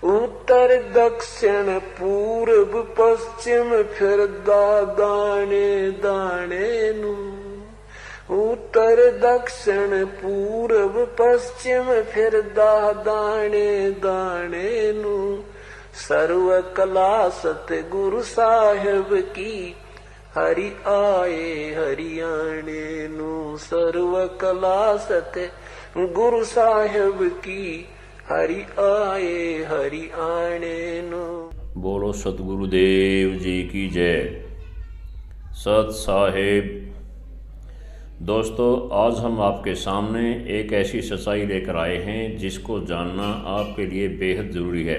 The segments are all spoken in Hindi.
उत्तर दक्षिण पूर्व पश्चिम फिरदा दाने दाने नू। उत्तर दक्षिण पूर्व पश्चिम फिरदा दाने दाने नू। सर्व कला सतगुरु साहिब की हरि आए हरियाणे नू। सर्व कला सतगुरु साहिब की हरि आए हरियाणे नू। बोलो सतगुरुदेव जी की जय। सत साहिब। दोस्तों, आज हम आपके सामने एक ऐसी सच्चाई लेकर आए हैं जिसको जानना आपके लिए बेहद ज़रूरी है।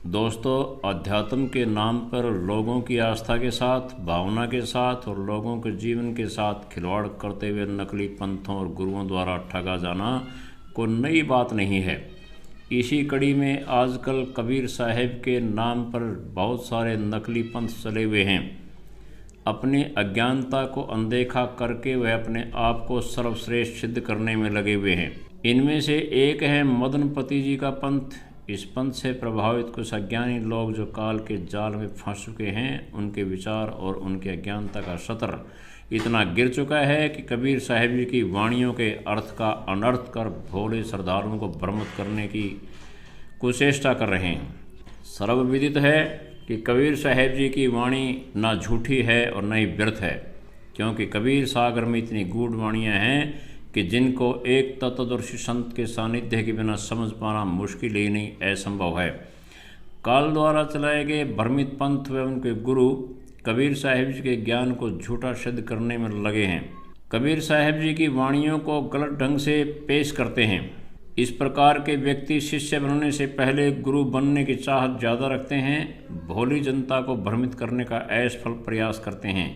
दोस्तों, अध्यात्म के नाम पर लोगों की आस्था के साथ, भावना के साथ और लोगों के जीवन के साथ खिलवाड़ करते हुए नकली पंथों और गुरुओं द्वारा ठगा जाना कोई नई बात नहीं है। इसी कड़ी में आजकल कबीर साहिब के नाम पर बहुत सारे नकली पंथ चले हुए हैं। अपनी अज्ञानता को अनदेखा करके वह अपने आप को सर्वश्रेष्ठ सिद्ध करने में लगे हुए हैं। इनमें से एक है मदनपति जी का पंथ। इस पंथ से प्रभावित कुछ अज्ञानी लोग जो काल के जाल में फंस चुके हैं, उनके विचार और उनकी अज्ञानता का सतर इतना गिर चुका है कि कबीर साहिब जी की वाणियों के अर्थ का अनर्थ कर भोले श्रद्धालुओं को भ्रमित करने की कुचेष्टा कर रहे हैं। सर्वविदित है कि कबीर साहिब जी की वाणी ना झूठी है और न ही व्यर्थ है, क्योंकि कबीर सागर में इतनी गूढ़ वाणियाँ हैं कि जिनको एक तत्वदर्शी संत के सानिध्य के बिना समझ पाना मुश्किल ही नहीं, असंभव है। काल द्वारा चलाए गए भ्रमित पंथ व उनके गुरु कबीर साहिब जी के ज्ञान को झूठा सिद्ध करने में लगे हैं। कबीर साहिब जी की वाणियों को गलत ढंग से पेश करते हैं। इस प्रकार के व्यक्ति शिष्य बनने से पहले गुरु बनने की चाहत ज़्यादा रखते हैं, भोली जनता को भ्रमित करने का असफल प्रयास करते हैं।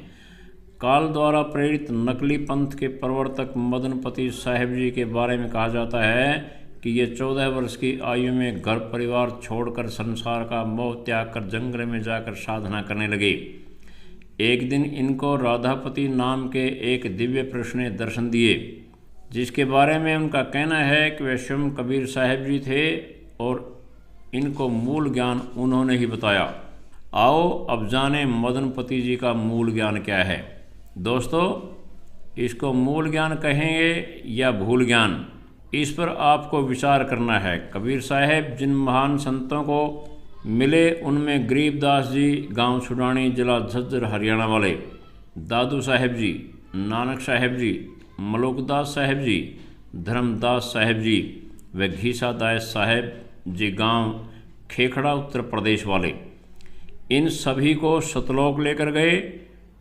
काल द्वारा प्रेरित नकली पंथ के प्रवर्तक मदनपति साहिब जी के बारे में कहा जाता है कि ये 14 वर्ष की आयु में घर परिवार छोड़कर संसार का मोह त्याग कर जंगल में जाकर साधना करने लगे। एक दिन इनको राधापति नाम के एक दिव्य पुरुष ने दर्शन दिए, जिसके बारे में उनका कहना है कि वे स्वयं कबीर साहिब जी थे और इनको मूल ज्ञान उन्होंने ही बताया। आओ अब जानें मदनपति जी का मूल ज्ञान क्या है। दोस्तों, इसको मूल ज्ञान कहेंगे या भूल ज्ञान, इस पर आपको विचार करना है। कबीर साहिब जिन महान संतों को मिले उनमें गरीबदास जी, गांव छुड़ानी, जिला झज्जर, हरियाणा वाले, दादू साहिब जी, नानक साहिब जी, मलोकदास साहिब जी, धर्मदास साहिब जी व घीसा दास साहिब जी, गांव खेखड़ा, उत्तर प्रदेश वाले। इन सभी को सतलोक लेकर गए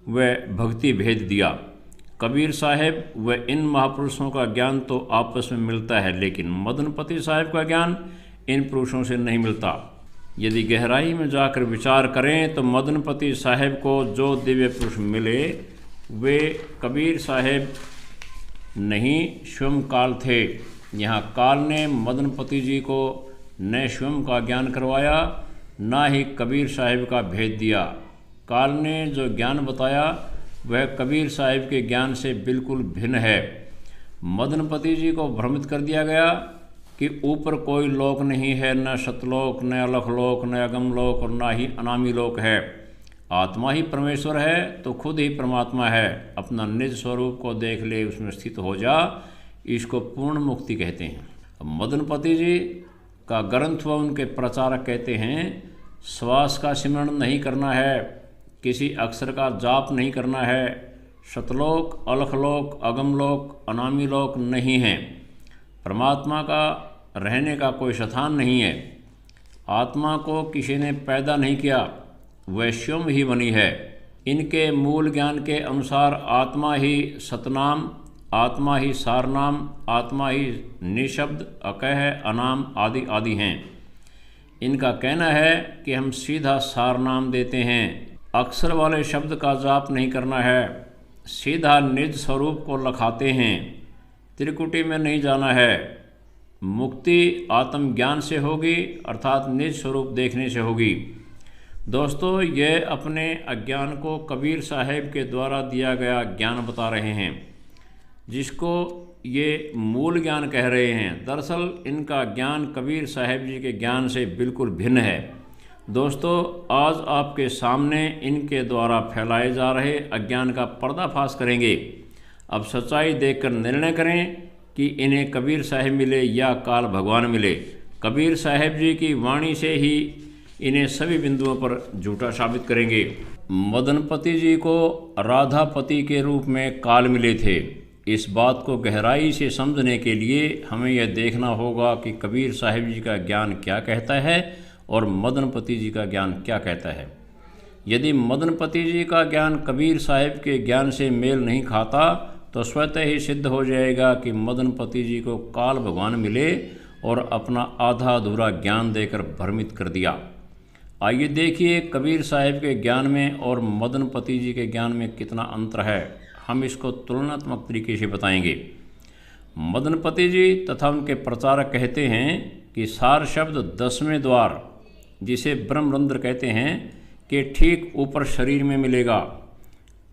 व भक्ति भेद दिया। कबीर साहिब व इन महापुरुषों का ज्ञान तो आपस में मिलता है, लेकिन मदनपति साहिब का ज्ञान इन पुरुषों से नहीं मिलता। यदि गहराई में जाकर विचार करें तो मदनपति साहिब को जो दिव्य पुरुष मिले वे कबीर साहिब नहीं, स्वयं काल थे। यहाँ काल ने मदनपति जी को न स्वयं का ज्ञान करवाया, ना ही कबीर साहिब का भेद दिया। काल ने जो ज्ञान बताया वह कबीर साहिब के ज्ञान से बिल्कुल भिन्न है। मदनपति जी को भ्रमित कर दिया गया कि ऊपर कोई लोक नहीं है, न सतलोक, न अलखलोक, न अगमलोक और न ही अनामी लोक है। आत्मा ही परमेश्वर है तो खुद ही परमात्मा है। अपना निज स्वरूप को देख ले, उसमें स्थित हो जा, इसको पूर्ण मुक्ति कहते हैं। मदनपति जी का ग्रंथ व उनके प्रचारक कहते हैं, श्वास का सिमरण नहीं करना है, किसी अक्षर का जाप नहीं करना है, सतलोक, अलखलोक, अगमलोक, अनामी लोक नहीं है, परमात्मा का रहने का कोई स्थान नहीं है, आत्मा को किसी ने पैदा नहीं किया, वह स्वयं ही बनी है। इनके मूल ज्ञान के अनुसार आत्मा ही सतनाम, आत्मा ही सारनाम, आत्मा ही निशब्द, अकह, अनाम आदि आदि हैं। इनका कहना है कि हम सीधा सारनाम देते हैं, अक्षर वाले शब्द का जाप नहीं करना है, सीधा निज स्वरूप को लखाते हैं, त्रिकुटी में नहीं जाना है। मुक्ति आत्मज्ञान से होगी, अर्थात निज स्वरूप देखने से होगी। दोस्तों, ये अपने अज्ञान को कबीर साहिब के द्वारा दिया गया ज्ञान बता रहे हैं। जिसको ये मूल ज्ञान कह रहे हैं, दरअसल इनका ज्ञान कबीर साहब जी के ज्ञान से बिल्कुल भिन्न है। दोस्तों, आज आपके सामने इनके द्वारा फैलाए जा रहे अज्ञान का पर्दाफाश करेंगे। अब सच्चाई देखकर निर्णय करें कि इन्हें कबीर साहब मिले या काल भगवान मिले। कबीर साहब जी की वाणी से ही इन्हें सभी बिंदुओं पर झूठा साबित करेंगे। मदनपति जी को राधापति के रूप में काल मिले थे। इस बात को गहराई से समझने के लिए हमें यह देखना होगा कि कबीर साहब जी का ज्ञान क्या कहता है और मदनपति जी का ज्ञान क्या कहता है। यदि मदनपति जी का ज्ञान कबीर साहब के ज्ञान से मेल नहीं खाता तो स्वतः ही सिद्ध हो जाएगा कि मदनपति जी को काल भगवान मिले और अपना आधा अधूरा ज्ञान देकर भ्रमित कर दिया। आइए देखिए कबीर साहब के ज्ञान में और मदनपति जी के ज्ञान में कितना अंतर है। हम इसको तुलनात्मक तरीके से बताएंगे। मदनपति जी तथा उनके प्रचारक कहते हैं कि सार शब्द 10वें द्वार, जिसे ब्रह्मरंध्र कहते हैं, के ठीक ऊपर शरीर में मिलेगा।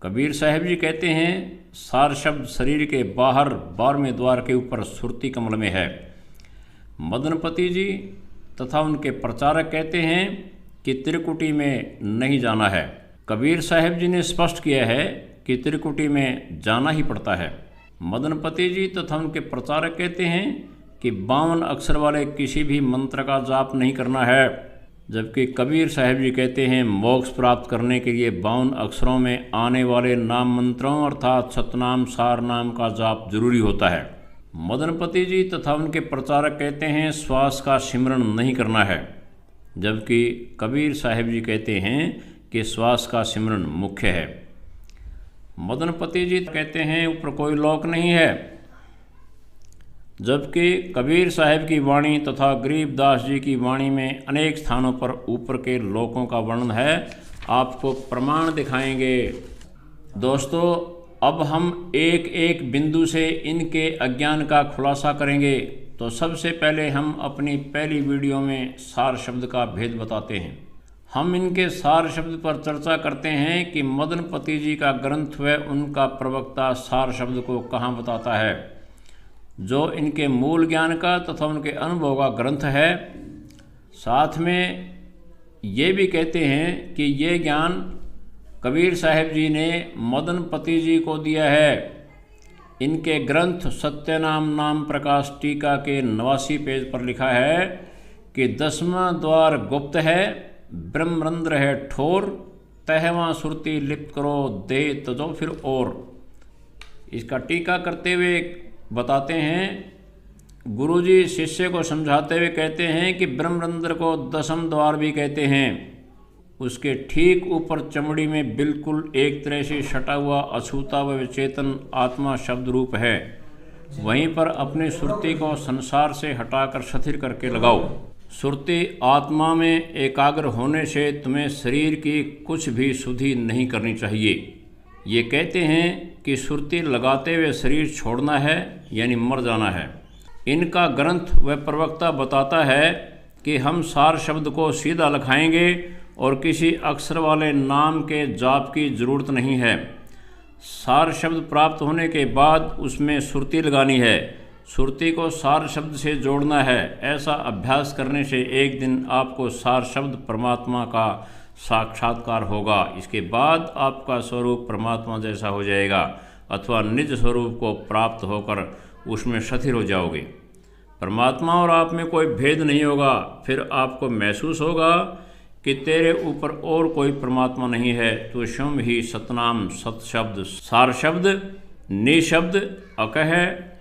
कबीर साहब जी कहते हैं सार शब्द शरीर के बाहर 12वें द्वार के ऊपर सुरती कमल में है। मदनपति जी तथा उनके प्रचारक कहते हैं कि त्रिकुटी में नहीं जाना है। कबीर साहब जी ने स्पष्ट किया है कि त्रिकुटी में जाना ही पड़ता है। मदनपति जी तथा उनके प्रचारक कहते हैं कि 52 अक्षर वाले किसी भी मंत्र का जाप नहीं करना है, जबकि कबीर साहब जी कहते हैं मोक्ष प्राप्त करने के लिए 52 अक्षरों में आने वाले नाम मंत्रों अर्थात सतनाम सार नाम का जाप जरूरी होता है। मदनपति जी तथा उनके प्रचारक कहते हैं श्वास का सिमरण नहीं करना है, जबकि कबीर साहब जी कहते हैं कि श्वास का सिमरण मुख्य है। मदनपति जी कहते हैं ऊपर कोई लोक नहीं है, जबकि कबीर साहब की वाणी तथा गरीबदास जी की वाणी में अनेक स्थानों पर ऊपर के लोकों का वर्णन है। आपको प्रमाण दिखाएंगे। दोस्तों, अब हम एक एक बिंदु से इनके अज्ञान का खुलासा करेंगे। तो सबसे पहले हम अपनी पहली वीडियो में सार शब्द का भेद बताते हैं। हम इनके सार शब्द पर चर्चा करते हैं कि मदनपति जी का ग्रंथ व उनका प्रवक्ता सार शब्द को कहाँ बताता है, जो इनके मूल ज्ञान का तथा उनके अनुभव का ग्रंथ है। साथ में ये भी कहते हैं कि ये ज्ञान कबीर साहब जी ने मदनपति जी को दिया है। इनके ग्रंथ सत्यनाम नाम प्रकाश टीका के 89 पेज पर लिखा है कि 10वां द्वार गुप्त है, ब्रह्मरंध्र है ठोर, तहवां सुरती लिप्त करो दे तजो फिर और। इसका टीका करते हुए बताते हैं, गुरुजी शिष्य को समझाते हुए कहते हैं कि ब्रह्मरंध्र को 10वां द्वार भी कहते हैं। उसके ठीक ऊपर चमड़ी में बिल्कुल एक तरह से सटा हुआ अछूता व चेतन आत्मा शब्द रूप है। वहीं पर अपनी सुरती को संसार से हटाकर शिथिल करके लगाओ। सुरती आत्मा में एकाग्र होने से तुम्हें शरीर की कुछ भी शुद्धि नहीं करनी चाहिए। ये कहते हैं कि सुरती लगाते हुए शरीर छोड़ना है, यानी मर जाना है। इनका ग्रंथ व प्रवक्ता बताता है कि हम सार शब्द को सीधा लिखाएंगे और किसी अक्षर वाले नाम के जाप की जरूरत नहीं है। सार शब्द प्राप्त होने के बाद उसमें सुरती लगानी है, सुरती को सार शब्द से जोड़ना है। ऐसा अभ्यास करने से एक दिन आपको सार शब्द परमात्मा का साक्षात्कार होगा। इसके बाद आपका स्वरूप परमात्मा जैसा हो जाएगा अथवा निज स्वरूप को प्राप्त होकर उसमें शिथिल हो जाओगे। परमात्मा और आप में कोई भेद नहीं होगा। फिर आपको महसूस होगा कि तेरे ऊपर और कोई परमात्मा नहीं है, तो स्वयं ही सतनाम सत शब्द सार शब्द निशब्द अकह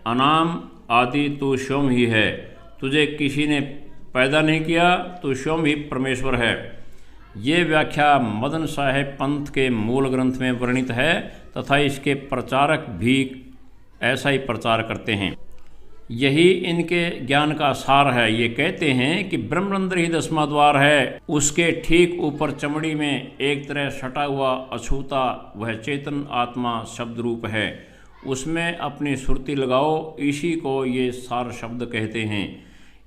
अनाम आदि तू स्वयं ही है। तुझे किसी ने पैदा नहीं किया, तो स्वयं ही परमेश्वर है। ये व्याख्या मदन साहेब पंथ के मूल ग्रंथ में वर्णित है तथा इसके प्रचारक भी ऐसा ही प्रचार करते हैं। यही इनके ज्ञान का सार है। ये कहते हैं कि ब्रह्मरंध्र ही 10वां द्वार है। उसके ठीक ऊपर चमड़ी में एक तरह सटा हुआ अछूता वह चेतन आत्मा शब्द रूप है। उसमें अपनी सुरती लगाओ। इसी को ये सार शब्द कहते हैं।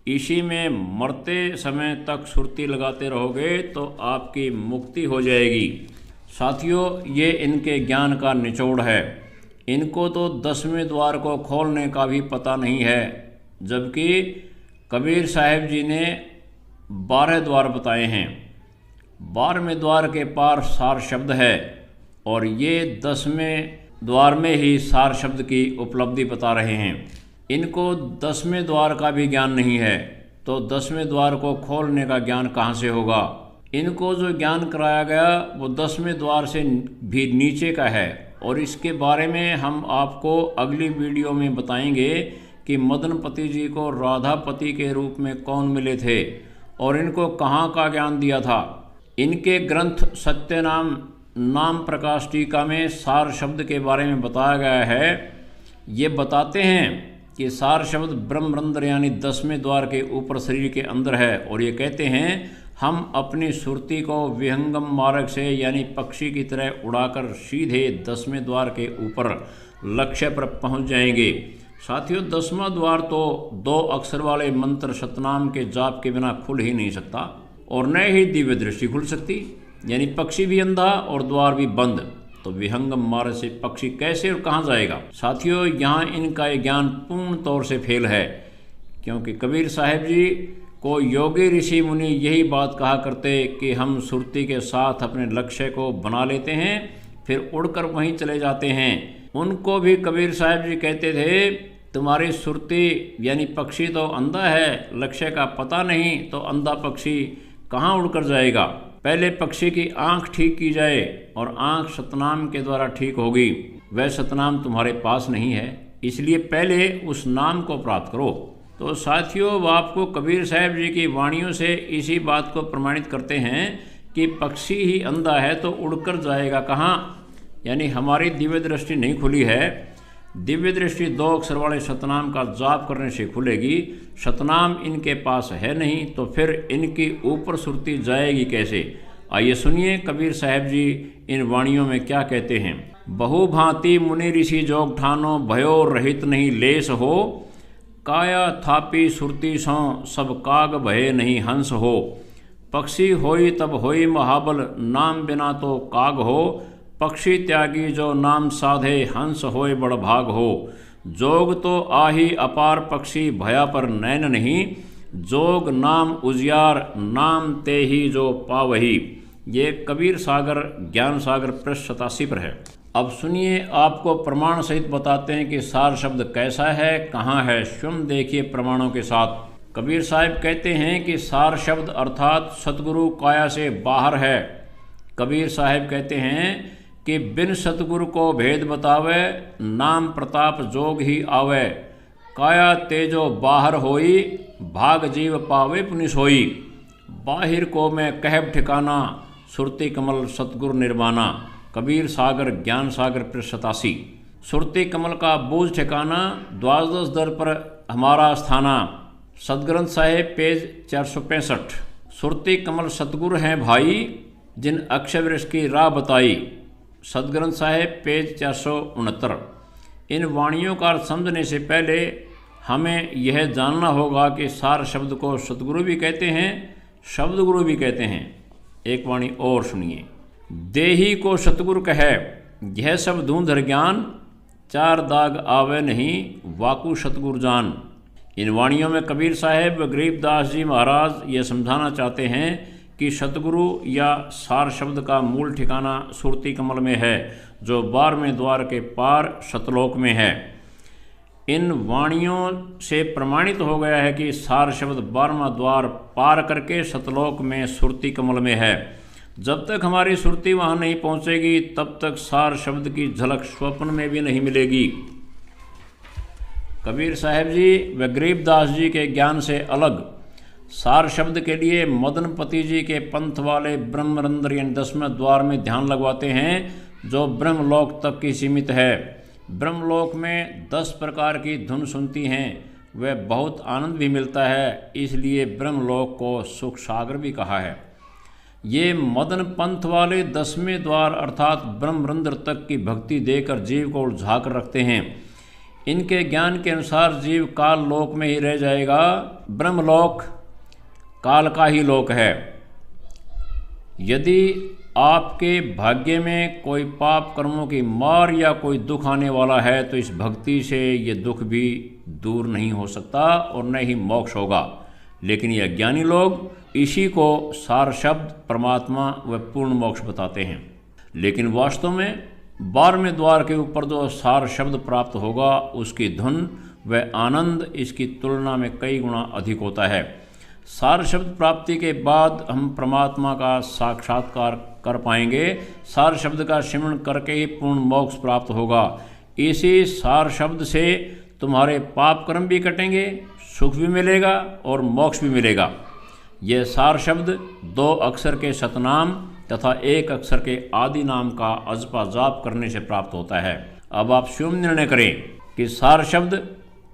इसी में मरते समय तक सुरती लगाते रहोगे तो आपकी मुक्ति हो जाएगी। साथियों, ये इनके ज्ञान का निचोड़ है। इनको तो 10वें द्वार को खोलने का भी पता नहीं है, जबकि कबीर साहब जी ने 12 द्वार बताए हैं। 12वें द्वार के पार सार शब्द है और ये 10वें द्वार में ही सार शब्द की उपलब्धि बता रहे हैं। इनको 10वें द्वार का भी ज्ञान नहीं है, तो 10वें द्वार को खोलने का ज्ञान कहाँ से होगा। इनको जो ज्ञान कराया गया वो 10वें द्वार से भी नीचे का है, और इसके बारे में हम आपको अगली वीडियो में बताएंगे कि मदनपति जी को राधापति के रूप में कौन मिले थे और इनको कहाँ का ज्ञान दिया था। इनके ग्रंथ सत्यनाम नाम प्रकाश टीका में सार शब्द के बारे में बताया गया है। ये बताते हैं कि सार शब्द ब्रह्मरंध्र यानी 10वें द्वार के ऊपर शरीर के अंदर है, और ये कहते हैं हम अपनी सुरती को विहंगम मार्ग से यानी पक्षी की तरह उड़ाकर सीधे 10वें द्वार के ऊपर लक्ष्य पर पहुंच जाएंगे। साथियों, 10वां द्वार तो 2 अक्षर वाले मंत्र सतनाम के जाप के बिना खुल ही नहीं सकता, और न ही दिव्य दृष्टि खुल सकती, यानी पक्षी भी अंधा और द्वार भी बंद, तो विहंगम मार्ग से पक्षी कैसे और कहाँ जाएगा। साथियों, यहाँ इनका ये ज्ञान पूर्ण तौर से फेल है, क्योंकि कबीर साहब जी को योगी ऋषि मुनि यही बात कहा करते कि हम सुरती के साथ अपने लक्ष्य को बना लेते हैं, फिर उड़कर वहीं चले जाते हैं। उनको भी कबीर साहब जी कहते थे तुम्हारी सुरती यानी पक्षी तो अंधा है, लक्ष्य का पता नहीं, तो अंधा पक्षी कहाँ उड़कर जाएगा। पहले पक्षी की आँख ठीक की जाए, और आँख सतनाम के द्वारा ठीक होगी। वह सतनाम तुम्हारे पास नहीं है, इसलिए पहले उस नाम को प्राप्त करो। तो साथियों, वो आपको कबीर साहब जी की वाणियों से इसी बात को प्रमाणित करते हैं कि पक्षी ही अंधा है तो उड़कर जाएगा कहाँ, यानी हमारी दिव्य दृष्टि नहीं खुली है। दिव्य दृष्टि 2 अक्षर वाले सतनाम का जाप करने से खुलेगी। सतनाम इनके पास है नहीं, तो फिर इनकी ऊपर सुरती जाएगी कैसे। आइए सुनिए कबीर साहब जी इन वाणियों में क्या कहते हैं। बहुभांति मुनि ऋषि जोग ठानो, भयो रहित नहीं लेस हो, काया थापी सुरती सौ, सब काग भय नहीं हंस हो। पक्षी होई तब होई महाबल, नाम बिना तो काग हो। पक्षी त्यागी जो नाम साधे, हंस होए बड़ भाग हो। जोग तो आही अपार पक्षी, भया पर नैन नहीं। जोग नाम उजियार, नाम ते ही जो पावही। ये कबीर सागर ज्ञान सागर पृष्ठ 87 पर है। अब सुनिए, आपको प्रमाण सहित बताते हैं कि सार शब्द कैसा है, कहाँ है। स्वयं देखिए प्रमाणों के साथ। कबीर साहब कहते हैं कि सार शब्द अर्थात सतगुरु काया से बाहर है। कबीर साहब कहते हैं कि बिन सतगुरु को भेद बतावे, नाम प्रताप जोग ही आवे। काया तेजो बाहर होई, भाग जीव पावे पुनिस होई। बाहिर को मैं कहब ठिकाना, सुरती कमल सतगुरु निर्वाणा। कबीर सागर ज्ञान सागर पृष्ठ 87। सुरती कमल का बूझ ठिकाना, द्वादश दर पर हमारा स्थाना। सदग्रंथ साहेब पेज 465। सुरती कमल सतगुरु हैं भाई, जिन अक्षय वृक्ष की राह बताई। सदग्रंथ साहेब पेज 469। इन वाणियों का अर्थ समझने से पहले हमें यह जानना होगा कि सार शब्द को सतगुरु भी कहते हैं, शब्द गुरु भी कहते हैं। एक वाणी और सुनिए। देही को सतगुरु कहे, यह सब धूंधर ज्ञान। 4 दाग आवे नहीं, वाकु सतगुरु जान। इन वाणियों में कबीर साहब व गरीबदास जी महाराज ये समझाना चाहते हैं कि सतगुरु या सार शब्द का मूल ठिकाना सुरती कमल में है, जो 12वें द्वार के पार सतलोक में है। इन वाणियों से प्रमाणित हो गया है कि सार शब्द 12वां द्वार पार करके सतलोक में सुरती कमल में है। जब तक हमारी सुरती वहाँ नहीं पहुँचेगी, तब तक सार शब्द की झलक स्वप्न में भी नहीं मिलेगी। कबीर साहब जी व गरीबदास जी के ज्ञान से अलग सार शब्द के लिए मदनपति जी के पंथ वाले ब्रह्मरंध्र यानी 10वें द्वार में ध्यान लगवाते हैं, जो ब्रह्मलोक तक की सीमित है। ब्रह्मलोक में 10 प्रकार की धुन सुनती हैं, वह बहुत आनंद भी मिलता है, इसलिए ब्रह्मलोक को सुख सागर भी कहा है। ये मदन पंथ वाले 10वें द्वार अर्थात ब्रह्मरंध्र तक की भक्ति देकर जीव को उलझा कर रखते हैं। इनके ज्ञान के अनुसार जीव काल लोक में ही रह जाएगा। ब्रह्मलोक काल का ही लोक है। यदि आपके भाग्य में कोई पाप कर्मों की मार या कोई दुख आने वाला है तो इस भक्ति से ये दुख भी दूर नहीं हो सकता और न ही मोक्ष होगा। लेकिन ये अज्ञानी लोग इसी को सार शब्द परमात्मा व पूर्ण मोक्ष बताते हैं। लेकिन वास्तव में 12वें द्वार के ऊपर जो सार शब्द प्राप्त होगा उसकी धुन व आनंद इसकी तुलना में कई गुना अधिक होता है। सार शब्द प्राप्ति के बाद हम परमात्मा का साक्षात्कार कर पाएंगे। सार शब्द का सिमरण करके ही पूर्ण मोक्ष प्राप्त होगा। इसी सार शब्द से तुम्हारे पाप कर्म भी कटेंगे, सुख भी मिलेगा और मोक्ष भी मिलेगा। यह सार शब्द 2 अक्षर के सतनाम तथा 1 अक्षर के आदि नाम का अजपा जाप करने से प्राप्त होता है। अब आप स्वयं निर्णय करें कि सार शब्द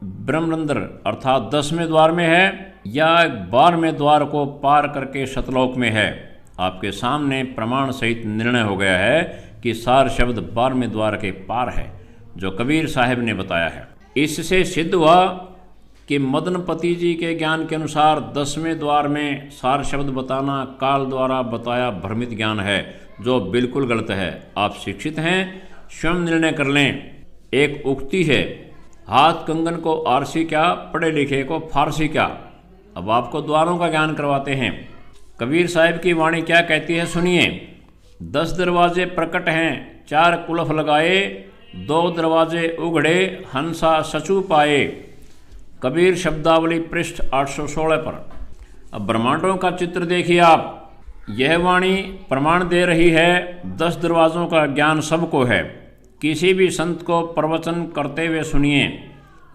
ब्रह्मरंध्र अर्थात 10वें द्वार में है या 12वें द्वार को पार करके सतलोक में है। आपके सामने प्रमाण सहित निर्णय हो गया है कि सार शब्द 12वें द्वार के पार है, जो कबीर साहब ने बताया है। इससे सिद्ध हुआ कि मदनपति जी के ज्ञान के अनुसार 10वें द्वार में सार शब्द बताना काल द्वारा बताया भ्रमित ज्ञान है, जो बिल्कुल गलत है। आप शिक्षित हैं, स्वयं निर्णय कर लें। एक उक्ति है, हाथ कंगन को आरसी क्या, पढ़े लिखे को फारसी क्या। अब आपको द्वारों का ज्ञान करवाते हैं। कबीर साहब की वाणी क्या कहती है, सुनिए। 10 दरवाजे प्रकट हैं, 4 कुलफ लगाए, 2 दरवाजे उघड़े, हंसा सचू पाए। कबीर शब्दावली पृष्ठ 816 पर। अब ब्रह्मांडों का चित्र देखिए आप। यह वाणी प्रमाण दे रही है 10 दरवाज़ों का ज्ञान सबको है। किसी भी संत को प्रवचन करते हुए सुनिए,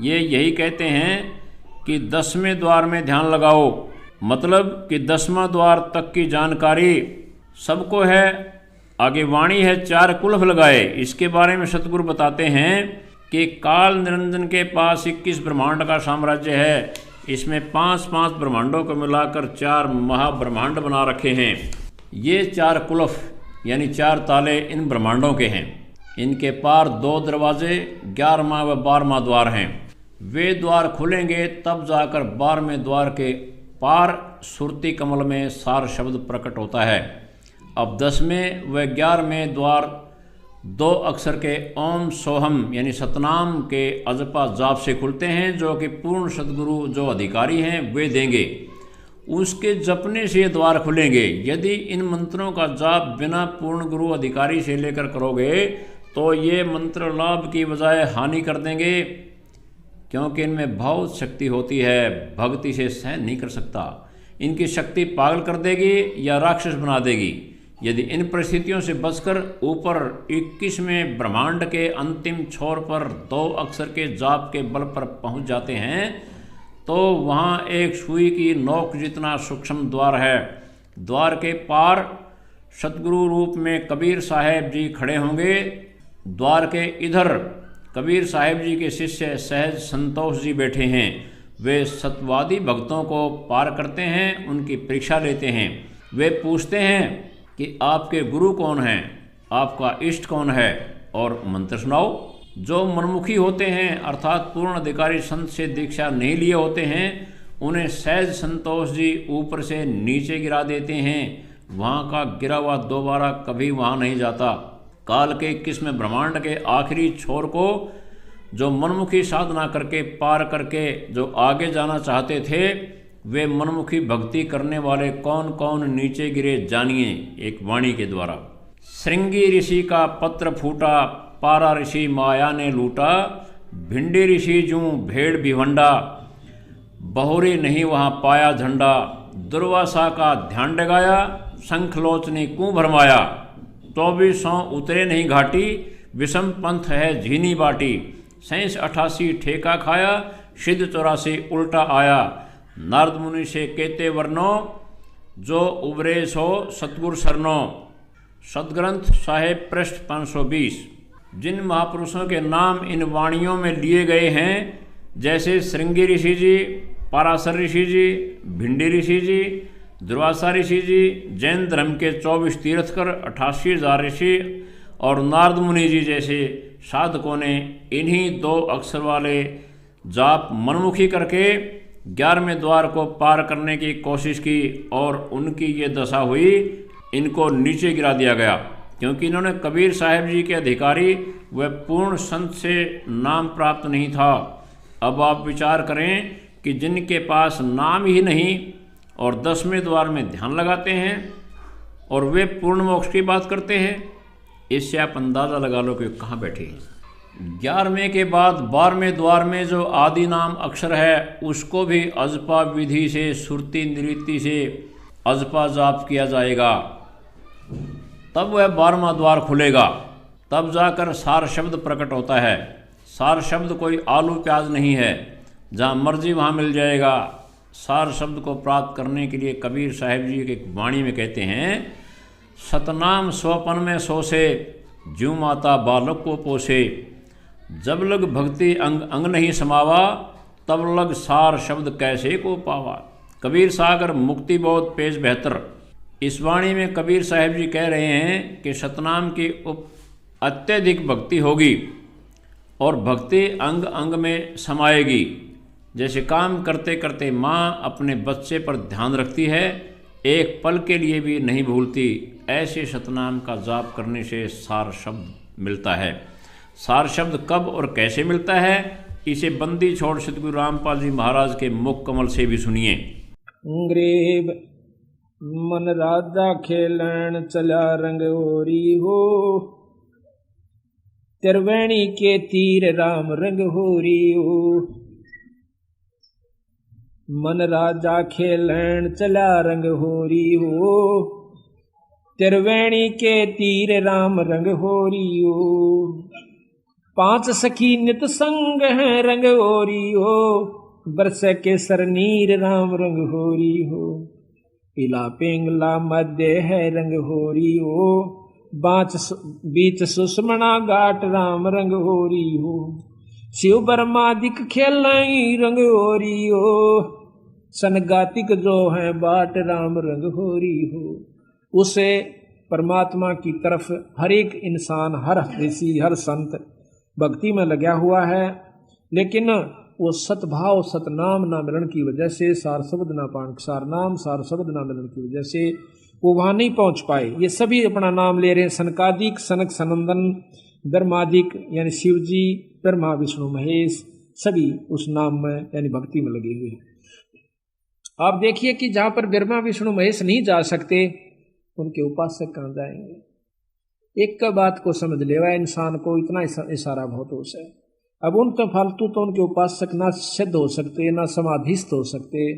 ये यही कहते हैं कि 10वें द्वार में ध्यान लगाओ, मतलब कि 10वां द्वार तक की जानकारी सबको है। आगे वाणी है 4 कुलफ लगाए। इसके बारे में सतगुरु बताते हैं कि काल निरंजन के पास 21 ब्रह्मांड का साम्राज्य है। इसमें 5-5 ब्रह्मांडों को मिलाकर 4 महाब्रह्मांड बना रखे हैं। ये 4 कुलफ यानी 4 ताले इन ब्रह्मांडों के हैं। इनके पार 2 दरवाजे 11वां व 12वां द्वार हैं। वे द्वार खुलेंगे तब जाकर 12वें द्वार के पार सुरती कमल में सार शब्द प्रकट होता है। अब 10वें व 11वें द्वार 2 अक्षर के ओम सोहम यानी सतनाम के अजपा जाप से खुलते हैं, जो कि पूर्ण सदगुरु जो अधिकारी हैं वे देंगे। उसके जपने से ये द्वार खुलेंगे। यदि इन मंत्रों का जाप बिना पूर्ण गुरु अधिकारी से लेकर करोगे तो ये मंत्र लाभ की बजाय हानि कर देंगे, क्योंकि इनमें बहुत शक्ति होती है, भक्ति से सहन नहीं कर सकता। इनकी शक्ति पागल कर देगी या राक्षस बना देगी। यदि इन परिस्थितियों से बचकर ऊपर 21वें ब्रह्मांड के अंतिम छोर पर 2 अक्षर के जाप के बल पर पहुंच जाते हैं तो वहां एक सुई की नोक जितना सूक्ष्म द्वार है। द्वार के पार सतगुरु रूप में कबीर साहब जी खड़े होंगे। द्वार के इधर कबीर साहब जी के शिष्य सहज संतोष जी बैठे हैं। वे सत्यवादी भक्तों को पार करते हैं, उनकी परीक्षा लेते हैं। वे पूछते हैं कि आपके गुरु कौन हैं, आपका इष्ट कौन है, और मंत्र सुनाओ। जो मनमुखी होते हैं अर्थात पूर्ण अधिकारी संत से दीक्षा नहीं लिए होते हैं, उन्हें सहज संतोष जी ऊपर से नीचे गिरा देते हैं। वहाँ का गिरा हुआ दोबारा कभी वहाँ नहीं जाता। काल के 21वें ब्रह्मांड के आखिरी छोर को जो मनमुखी साधना करके पार करके जो आगे जाना चाहते थे, वे मनमुखी भक्ति करने वाले कौन कौन नीचे गिरे जानिए एक वाणी के द्वारा। श्रृंगी ऋषि का पत्र फूटा, पारा ऋषि माया ने लूटा, भिंडी ऋषि जूं भेड़ भिवंडा, बहुरी नहीं वहाँ पाया झंडा, दुर्वासा का ध्यान डगाया, शंखलोचनी कुं भरमाया, 2400 उतरे नहीं घाटी, विषम पंथ है झीनी बाटी, 87 ठेका खाया, सिद्ध 84 उल्टा आया, नारद मुनि से केते वर्णो, जो उबरे सो सतगुर सरनो। सदग्रंथ साहेब पृष्ठ 520। जिन महापुरुषों के नाम इन वाणियों में लिए गए हैं, जैसे श्रृंगी ऋषि जी, पराशर ऋषि जी, भिंडी ऋषि जी, दुर्वासा ऋषि जी, जैन धर्म के 24 तीर्थकर, 88,000 ऋषि और नारद मुनि जी जैसे साधकों ने इन्हीं 2 अक्षर वाले जाप मनमुखी करके 11वें द्वार को पार करने की कोशिश की और उनकी ये दशा हुई इनको नीचे गिरा दिया गया, क्योंकि इन्होंने कबीर साहब जी के अधिकारी व पूर्ण संत से नाम प्राप्त नहीं था। अब आप विचार करें कि जिनके पास नाम ही नहीं और 10वें द्वार में ध्यान लगाते हैं और वे पूर्ण मोक्ष की बात करते हैं, इससे आप अंदाज़ा लगा लो कि कहाँ बैठे हैं। 11वें के बाद 12वें द्वार में जो आदि नाम अक्षर है उसको भी अजपा विधि से सुरती नृत्ति से अजपा जाप किया जाएगा, तब वह 12वां द्वार खुलेगा, तब जाकर सार शब्द प्रकट होता है। सार शब्द कोई आलू प्याज नहीं है, जहाँ मर्जी वहाँ मिल जाएगा। सार शब्द को प्राप्त करने के लिए कबीर साहब जी के वाणी में कहते हैं, सतनाम स्वपन में सोसे ज्यों माता बालक को पोसे, जब लग भक्ति अंग अंग नहीं समावा, तब लग सार शब्द कैसे को पावा। कबीर सागर मुक्ति बहुत पेश बेहतर। इस वाणी में कबीर साहब जी कह रहे हैं कि सतनाम की अत्यधिक भक्ति होगी और भक्ति अंग अंग में समाएगी। जैसे काम करते करते माँ अपने बच्चे पर ध्यान रखती है, एक पल के लिए भी नहीं भूलती, ऐसे सतनाम का जाप करने से सार शब्द मिलता है। सार शब्द कब और कैसे मिलता है, इसे बंदी छोड़ सतगुरु रामपाल जी महाराज के मुख कमल से भी सुनिए। ग्रीब मन राजा खेलन चला रंग होरी हो, त्रिवेणी के तीर राम रंग होरी हो। मन राजा खेलन चला रंग होरी हो, त्रिवेणी के तीर राम रंग होरी हो। 5 सखी नित संग है रंग होरी हो, बरस के सरनीर राम रंग होरी हो। पिला पिंगला मध्य है रंग होरी हो, बीच सुषमना घाट राम रंग होरी हो। शिव बर्मादिक खेलाई रंग होरी हो, सनगातिक जो है बाट राम रंग होरी हो। उसे परमात्मा की तरफ हर एक इंसान, हर ऋषि, हर संत भक्ति में लगा हुआ है, लेकिन वो सतभाव सतनाम ना मिलन की वजह से, सार शब्द ना पान, सार नाम सार शब्द ना मिलन की वजह से वो वहां नहीं पहुंच पाए। ये सभी अपना नाम ले रहे हैं, सनकादिक, सनक सनंदन, ब्रह्मादिक यानी शिव जी, ब्रह्मा विष्णु महेश, सभी उस नाम में यानी भक्ति में लगे हुए। आप देखिए कि जहां पर ब्रह्मा विष्णु महेश नहीं जा सकते, उनके उपासक कहां जाएंगे। एक का बात को समझ लेवा इंसान को, इतना इशारा बहुत हो है। अब उन तो फालतू तो उनके उपासक ना सिद्ध हो सकते, ना समाधिस्थ हो सकते,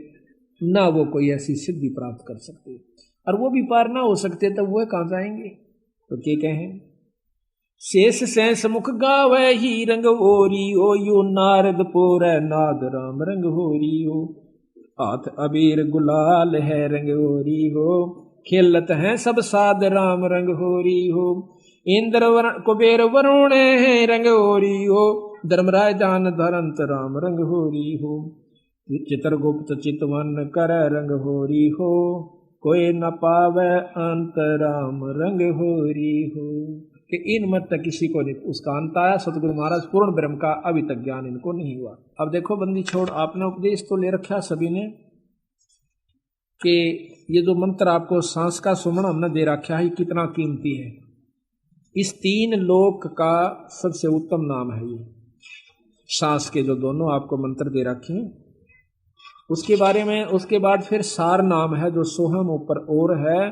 ना वो कोई ऐसी सिद्धि प्राप्त कर सकते, और वो भी पार ना हो सकते, तब वह कहां जाएंगे। तो क्या कहें, शेष सैंस मुख गावे ही रंग होरी हो, यो नारद पोर नाद राम रंग होरी हो। हाथ अबीर गुलाल है रंग होरी हो, खेलत है सब साध राम रंग होरी हो। इंद्र कुबेर वरुण है रंग होरी हो, धर्मराज दान धरंत राम रंग होरी हो। चित्रगुप्त चितवन कर रंग होरी हो, कोई न पावे अंत राम रंग होरी हो। कि इन मत तक किसी को नहीं उसका अंत आया। सतगुरु महाराज पूर्ण ब्रह्म का अभी तक ज्ञान इनको नहीं हुआ। अब देखो बंदी छोड़, आपने उपदेश तो ले रखा सभी ने कि ये जो मंत्र आपको सांस का सुमन हमने दे रखा है, कितना कीमती है। इस 3 लोक का सबसे उत्तम नाम है ये सांस के जो दोनों आपको मंत्र दे रखे हैं। उसके बारे में, उसके बाद फिर सार नाम है जो सोहम ऊपर और है,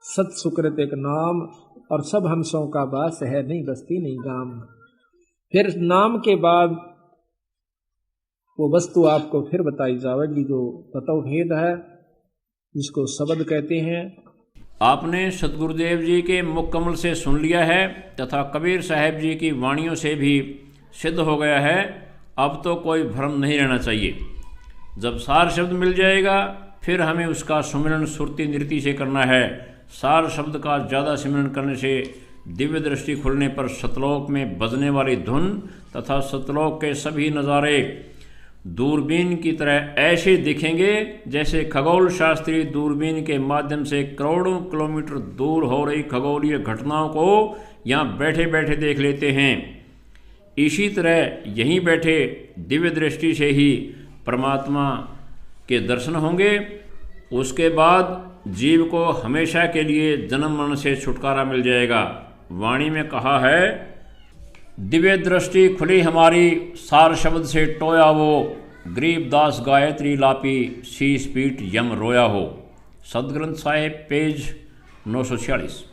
सत सुकृत एक नाम, और सब हंसों का वास है, नहीं बस्ती नहीं गाम। फिर नाम के बाद वो वस्तु आपको फिर बताई जाएगी जो तत्व भेद है, जिसको शब्द कहते हैं। आपने सतगुरुदेव जी के मुख कमल से सुन लिया है तथा कबीर साहब जी की वाणियों से भी सिद्ध हो गया है। अब तो कोई भ्रम नहीं रहना चाहिए। जब सार शब्द मिल जाएगा फिर हमें उसका सुमिरन सुरती नृत्ति से करना है। सार शब्द का ज़्यादा सिमरन करने से दिव्य दृष्टि खुलने पर सतलोक में बजने वाली धुन तथा सतलोक के सभी नज़ारे दूरबीन की तरह ऐसे दिखेंगे जैसे खगोल शास्त्री दूरबीन के माध्यम से करोड़ों किलोमीटर दूर हो रही खगोलीय घटनाओं को यहाँ बैठे बैठे देख लेते हैं। इसी तरह यहीं बैठे दिव्य दृष्टि से ही परमात्मा के दर्शन होंगे। उसके बाद जीव को हमेशा के लिए जन्म मरण से छुटकारा मिल जाएगा। वाणी में कहा है, दिव्य दृष्टि खुली हमारी, सार शब्द से टोया वो, गरीबदास गायत्री लापी, शीश पीठ यम रोया हो। सदग्रंथ साहिब पेज 946।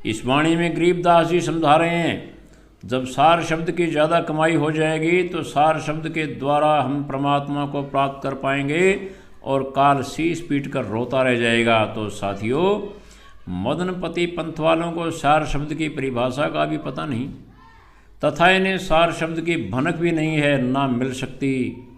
इस वाणी में गरीबदास जी समझा रहे हैं, जब सार शब्द की ज़्यादा कमाई हो जाएगी तो सार शब्द के द्वारा हम परमात्मा को प्राप्त कर पाएंगे और काल शीश पीट कर रोता रह जाएगा। तो साथियों, मदनपति पंथ वालों को सार शब्द की परिभाषा का भी पता नहीं, तथा इन्हें सार शब्द की भनक भी नहीं है, ना मिल सकती।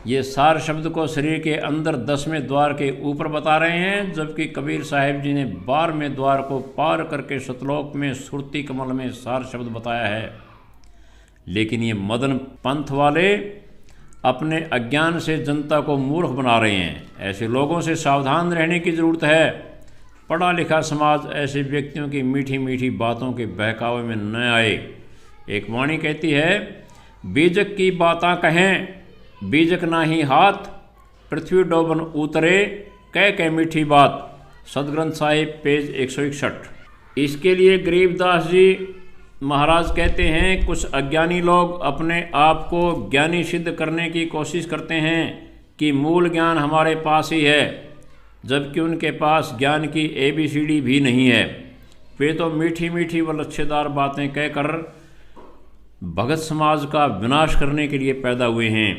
ये सार शब्द को शरीर के अंदर 10वें द्वार के ऊपर बता रहे हैं, जबकि कबीर साहिब जी ने 12वें द्वार को पार करके सतलोक में सुरती कमल में सार शब्द बताया है। लेकिन ये मदन पंथ वाले अपने अज्ञान से जनता को मूर्ख बना रहे हैं। ऐसे लोगों से सावधान रहने की ज़रूरत है। पढ़ा लिखा समाज ऐसे व्यक्तियों की मीठी मीठी बातों के बहकावे में न आए। एक वाणी कहती है, बीजक की बातां कहें बीजक नाही हाथ, पृथ्वी डोबन उतरे कह मीठी बात। सदग्रंथ साहिब पेज 161। इसके लिए गरीबदास जी महाराज कहते हैं, कुछ अज्ञानी लोग अपने आप को ज्ञानी सिद्ध करने की कोशिश करते हैं कि मूल ज्ञान हमारे पास ही है, जबकि उनके पास ज्ञान की ABCD भी नहीं है। वे तो मीठी मीठी व लच्छेदार बातें कहकर भगत समाज का विनाश करने के लिए पैदा हुए हैं।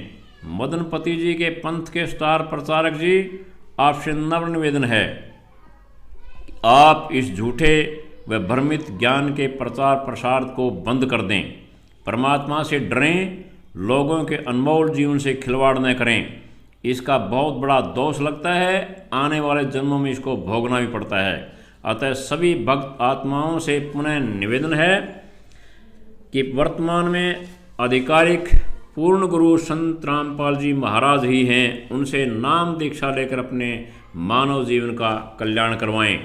मदनपति जी के पंथ के स्टार प्रचारक जी, आपसे नम्र निवेदन है, आप इस झूठे व भ्रमित ज्ञान के प्रचार प्रसार को बंद कर दें। परमात्मा से डरें, लोगों के अनमोल जीवन से खिलवाड़ न करें। इसका बहुत बड़ा दोष लगता है, आने वाले जन्मों में इसको भोगना भी पड़ता है। अतः सभी भक्त आत्माओं से पुनः निवेदन है कि वर्तमान में आधिकारिक पूर्ण गुरु संत रामपाल जी महाराज ही हैं, उनसे नाम दीक्षा लेकर अपने मानव जीवन का कल्याण करवाएं।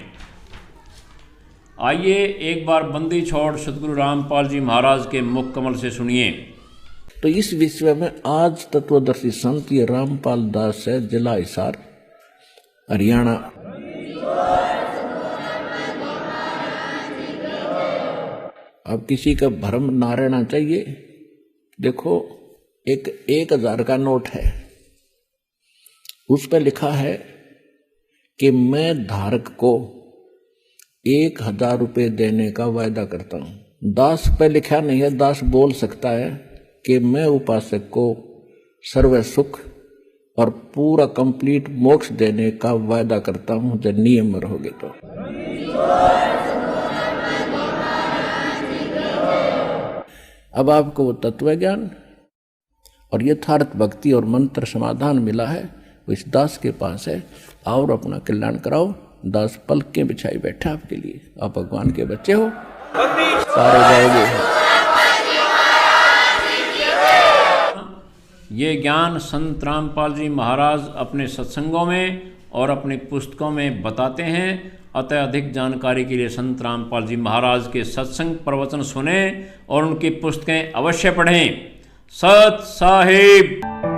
आइए एक बार बंदी छोड़ सतगुरु रामपाल जी महाराज के मुख कमल से सुनिए। तो इस विषय में आज तत्वदर्शी संत ये रामपाल दास है, जिला हिसार, हरियाणा। अब किसी का भ्रम ना रहना चाहिए। देखो, एक 1000 का नोट है, उस पर लिखा है कि मैं धारक को 1000 रुपये देने का वायदा करता हूं। दास पे लिखा नहीं है, दास बोल सकता है कि मैं उपासक को सर्व सुख और पूरा कंप्लीट मोक्ष देने का वायदा करता हूं, जब नियम में रहोगे तो। अब आपको वो तत्व ज्ञान और यथार्थ भक्ति और मंत्र समाधान मिला है, वो इस दास के पास है। और अपना कल्याण कराओ। दास पलकें बिछाई बैठा आपके लिए। आप भगवान के बच्चे हो, सारे जाओगे। ये ज्ञान संत रामपाल जी महाराज अपने सत्संगों में और अपनी पुस्तकों में बताते हैं। अतः अधिक जानकारी के लिए संत रामपाल जी महाराज के सत्संग प्रवचन सुने और उनकी पुस्तकें अवश्य पढ़ें। सत साहिब।